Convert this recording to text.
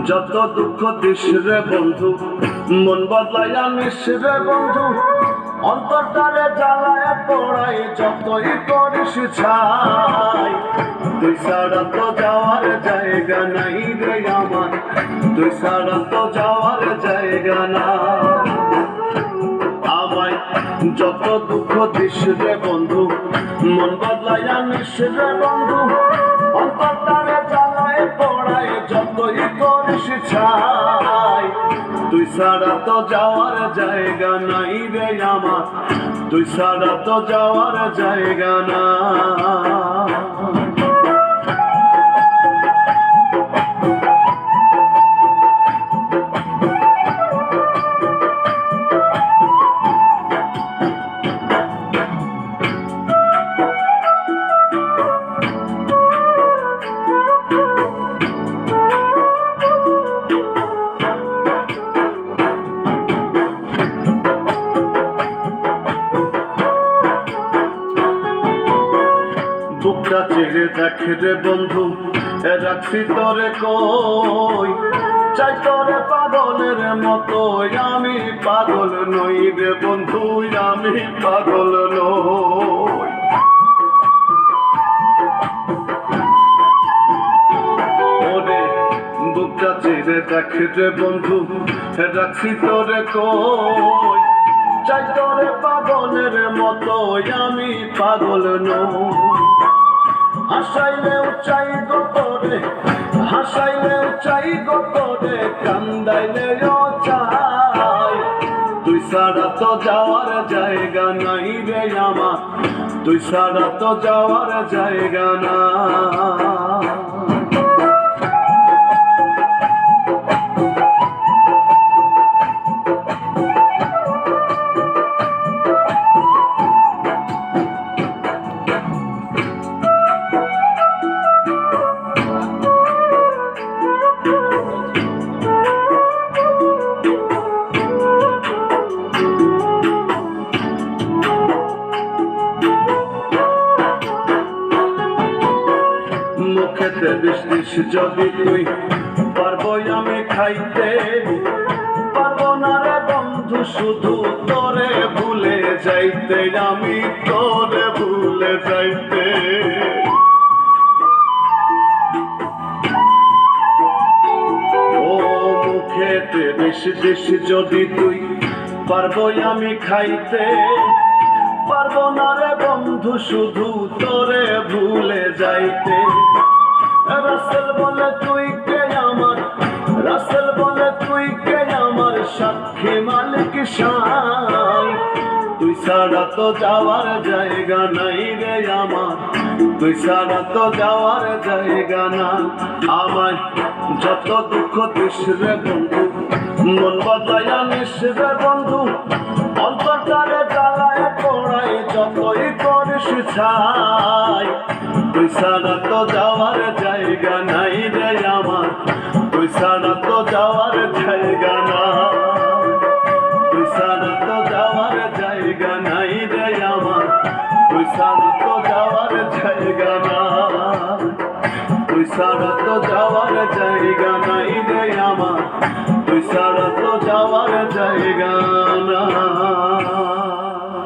যত দুঃখ দিস রে বন্ধু, মন বদলাইয়া নিস রে বন্ধু, অন্তরটারে জ্বালায় পড়াই যতই করিস ছাই। তুই ছাড়া তো যাওয়ার জায়গা নাই রে আমার, তুই ছাড়া তো যাওয়ার জায়গা না। আমায় যত দুঃখ দিস রে বন্ধু, মন বদলাইয়া নিস রে বন্ধু, অন্তরটারে জ্বালায় পড়াই যতই করিস ছাই। তুই ছাড়া তো যাওয়ার জায়গা নাই রে আমার, তুই ছাড়া তো যাওয়ার জায়গা না। বুকটা চেড়ে দেখ রে বন্ধু, রাখছি তোরে কই, চাই তোরে পাগলের মতো, আমি পাগল নই রে বন্ধু, আমি পাগল নই। ওরে বুকটা চেড়ে দেখ রে বন্ধু, রাখছি তোরে কই, চাই তোরে পাগলের মতো, আমি পাগল নই। হাসাইলেও চাই গো তোরে, হাসাইলেও চাই গো তোরে, কান্দাইলেও চাই। তুই ছাড়া তো যাওয়ার জায়গা নাই রে আমার, তুই ছাড়া তো যাওয়ার জায়গা না। মুখেতে বিষ যদি তুই, পারবো আমি খাইতে, পারবো না রে বন্ধু শুধু তোরে ভুলে যাইতে, আমি তোরে ভুলে যাইতে। ও মুখেতে বিষ যদি তুই, পারবো আমি খাইতে, পারবো না রে বন্ধু শুধু তোরে ভুলে যাইতে। রাসেল বলে তুই কে আমার, রাসেল বলে তুই কে আমার, সাক্ষী মালিক সাই। তুই ছাড়া তো যাওয়ার জায়গা নাই রে আমার, তুই ছাড়া তো যাওয়ার জায়গা না। আমায় যত দুঃখ দিস রে বন্ধু, মন বদলাইয়া নিস রে বন্ধু, অন্তরটারে জ্বালায় পড়াই যতই করিস ছাই। তুই ছাড়া তো যাওয়ার জায়গা নাই রে আমার, তুই ছাড়া তো যাওয়ার জায়গা না। তুই ছাড়া তো যাওয়ার জায়গা নাই রে আমার, তুই ছাড়া তো যাওয়ার জায়গা না। তুই ছাড়া তো যাওয়ার জায়গা নাই রে আমার, তুই ছাড়া তো যাওয়ার জায়গা।